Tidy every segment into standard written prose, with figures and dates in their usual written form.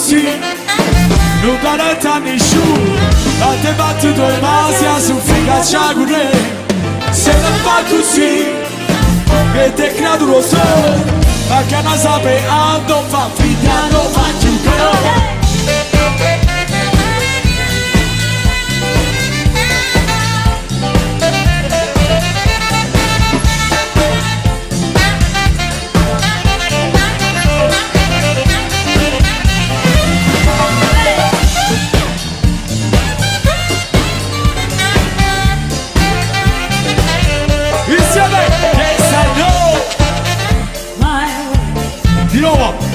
così, non darete nessuno, a te battuto e ma sia su figa ciagure, se non fa così, che te credo lo so, ma che non sape ando fa figlia, non fa giocare.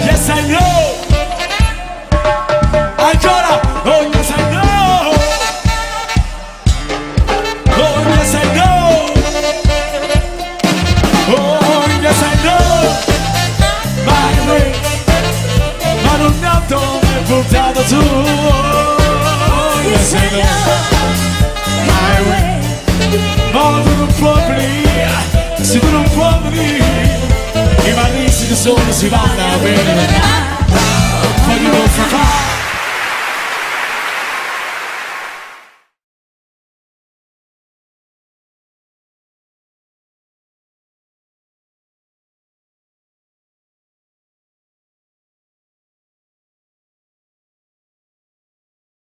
Yes, I know. Ancora. Oh, yes, I know. Oh, yes, I know. Oh, yes, I know. My way. Ma non mi ha portato tu. Oh, yes, I know. My way. Ma tu non puoi venire. Se tu non puoi venire. I malici che sono si vanno a bene.